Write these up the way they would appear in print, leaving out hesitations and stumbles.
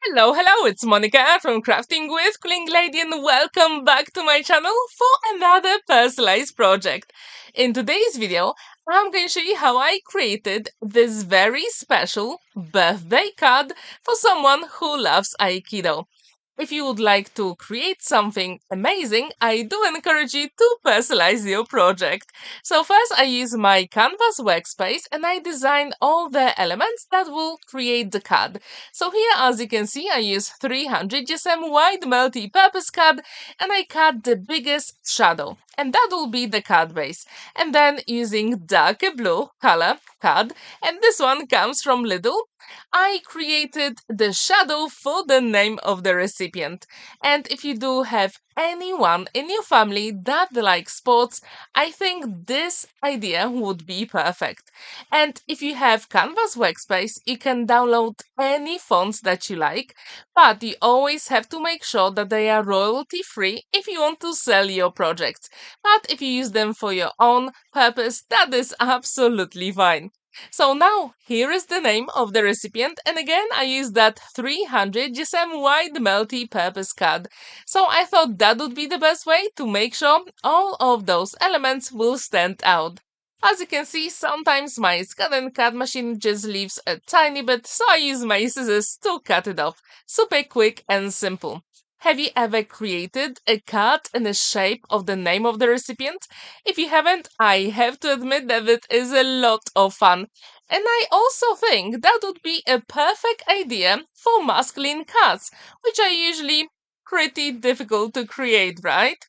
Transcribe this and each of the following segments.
Hello, it's Monica from Crafting with Quilling Lady and welcome back to my channel for another personalized project. In today's video, I'm going to show you how I created this very special birthday card for someone who loves Aikido. If you would like to create something amazing, I do encourage you to personalize your project. So first I use my canvas workspace and I design all the elements that will create the card. So here, as you can see, I use 300 GSM wide multi-purpose card and I cut the biggest shadow. And that will be the card base. And then using darker blue color card, and this one comes from LIDL, I created the shadow for the name of the recipient. And if you do have anyone in your family that likes sports, I think this idea would be perfect. And if you have Canvas Workspace, you can download any fonts that you like, but you always have to make sure that they are royalty free if you want to sell your projects. But if you use them for your own purpose, that is absolutely fine. So now, here is the name of the recipient, and again I use that 300 GSM wide multi-purpose card. So I thought that would be the best way to make sure all of those elements will stand out. As you can see, sometimes my ScanNCut machine just leaves a tiny bit, so I use my scissors to cut it off. Super quick and simple. Have you ever created a card in the shape of the name of the recipient? If you haven't, I have to admit that it is a lot of fun. And I also think that would be a perfect idea for masculine cards, which are usually pretty difficult to create, right?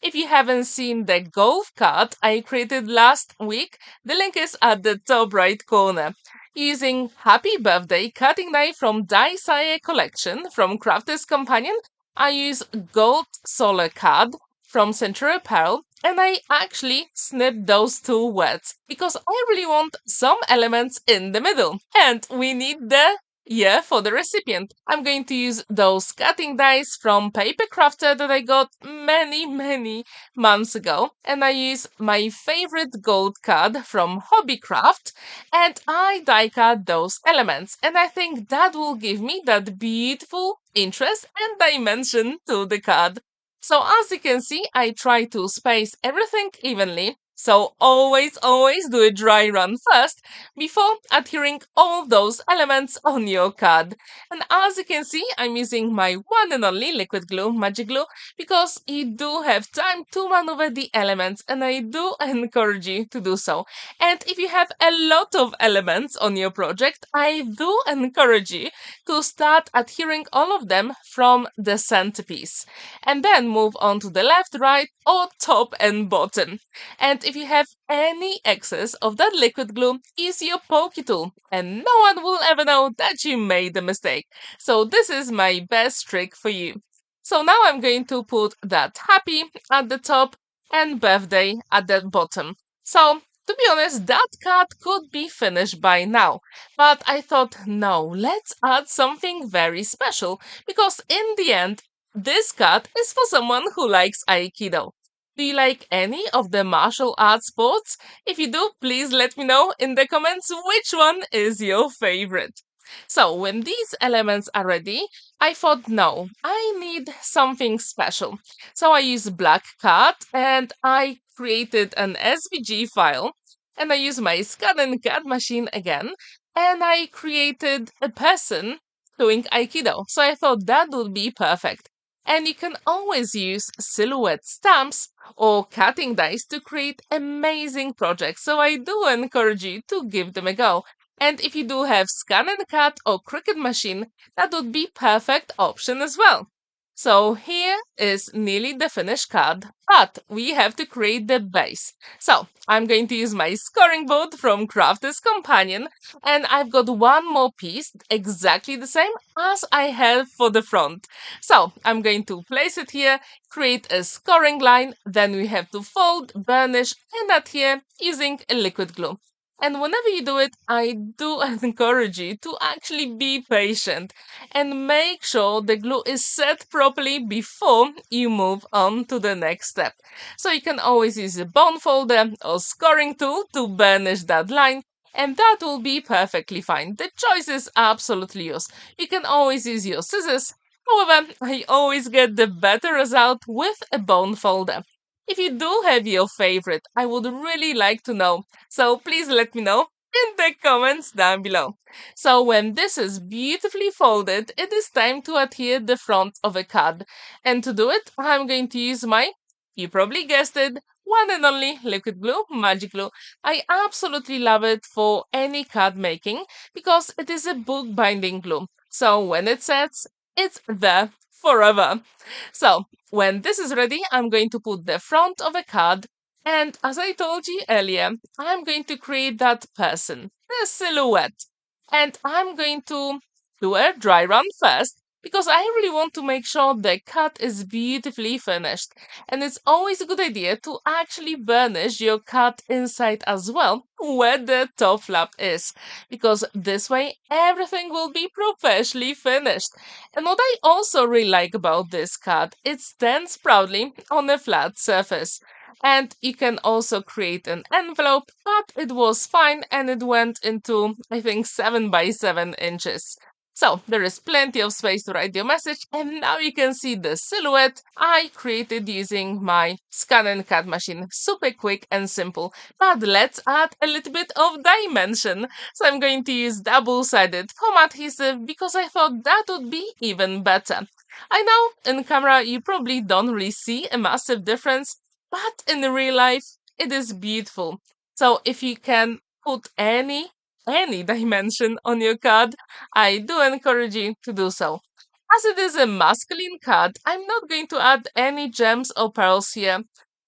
If you haven't seen the golf card I created last week, the link is at the top right corner. Using Happy Birthday cutting knife from Die Sire collection from Crafter's Companion, I use gold solar card from Centura Pearl, and I actually snipped those two words because I really want some elements in the middle, and we need the year for the recipient. I'm going to use those cutting dies from Paper Crafter that I got many months ago, and I use my favorite gold card from Hobbycraft, and I die cut those elements, and I think that will give me that beautiful interest and dimension to the card. So as you can see, I try to space everything evenly. So always do a dry run first before adhering all those elements on your card. And as you can see, I'm using my one and only liquid glue, magic glue, because you do have time to maneuver the elements and I do encourage you to do so. And if you have a lot of elements on your project, I do encourage you to start adhering all of them from the centerpiece. And then move on to the left, right, or top and bottom. And if you have any excess of that liquid glue, use your pokey tool and no one will ever know that you made a mistake. So this is my best trick for you. So now I'm going to put that happy at the top and birthday at the bottom. So to be honest, that card could be finished by now, but I thought, no, let's add something very special because in the end, this card is for someone who likes Aikido. Do you like any of the martial arts sports? If you do, please let me know in the comments which one is your favorite. So when these elements are ready, I thought, no, I need something special. So I use black card and I created an SVG file and I use my ScanNCut machine again and I created a person doing Aikido. So I thought that would be perfect. And you can always use silhouette stamps or cutting dies to create amazing projects. So I do encourage you to give them a go. And if you do have ScanNCut or Cricut machine, that would be perfect option as well. So here is nearly the finished card, but we have to create the base. So I'm going to use my scoring board from Crafter's Companion, and I've got one more piece exactly the same as I have for the front. So I'm going to place it here, create a scoring line, then we have to fold, burnish, and adhere using a liquid glue. And whenever you do it, I do encourage you to actually be patient and make sure the glue is set properly before you move on to the next step. So you can always use a bone folder or scoring tool to burnish that line and that will be perfectly fine. The choice is absolutely yours. You can always use your scissors. However, I always get the better result with a bone folder. If you do have your favorite, I would really like to know. So please let me know in the comments down below. So when this is beautifully folded, it is time to adhere the front of a card. And to do it, I'm going to use my, you probably guessed it, one and only liquid glue, magic glue. I absolutely love it for any card making because it is a book binding glue. So when it sets, it's there forever. So when this is ready, I'm going to put the front of a card. And as I told you earlier, I'm going to create that person, the silhouette. And I'm going to do a dry run first because I really want to make sure the cut is beautifully finished. And it's always a good idea to actually burnish your cut inside as well, where the top flap is, because this way everything will be professionally finished. And what I also really like about this cut, it stands proudly on a flat surface. And you can also create an envelope, but it was fine and it went into, I think, 7 by 7 inches. So there is plenty of space to write your message, and now you can see the silhouette I created using my ScanNCut machine. Super quick and simple, but let's add a little bit of dimension. So I'm going to use double-sided foam adhesive because I thought that would be even better. I know in camera you probably don't really see a massive difference, but in real life it is beautiful. So if you can put any dimension on your card, I do encourage you to do so. As it is a masculine card, I'm not going to add any gems or pearls here.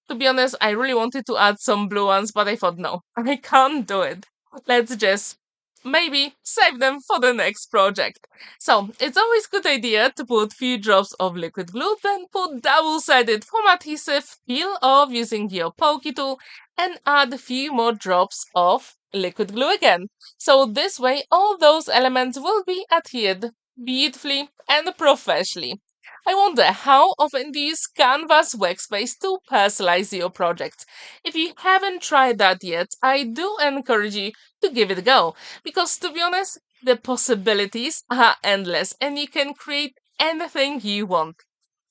To be honest, I really wanted to add some blue ones, but I thought no, I can't do it. Let's just maybe save them for the next project. So it's always a good idea to put few drops of liquid glue, then put double-sided foam adhesive, peel off using your pokey tool, and add a few more drops of liquid glue again. So this way all those elements will be adhered beautifully and professionally. I wonder how often do you use Canvas workspace to personalize your project? If you haven't tried that yet, I do encourage you to give it a go because to be honest, the possibilities are endless and you can create anything you want.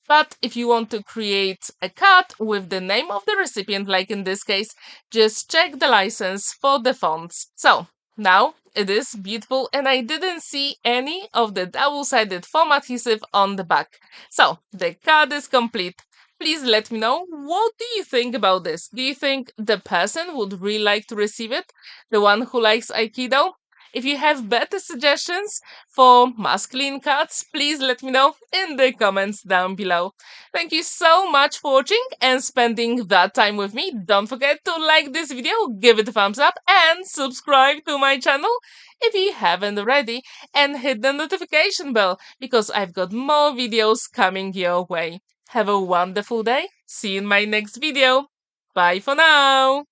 But if you want to create a card with the name of the recipient, like in this case, just check the license for the fonts. So now it is beautiful and I didn't see any of the double-sided foam adhesive on the back. So the card is complete. Please let me know, what do you think about this? Do you think the person would really like to receive it? The one who likes Aikido? If you have better suggestions for masculine cards, please let me know in the comments down below. Thank you so much for watching and spending that time with me. Don't forget to like this video, give it a thumbs up and subscribe to my channel if you haven't already, and hit the notification bell because I've got more videos coming your way. Have a wonderful day. See you in my next video. Bye for now.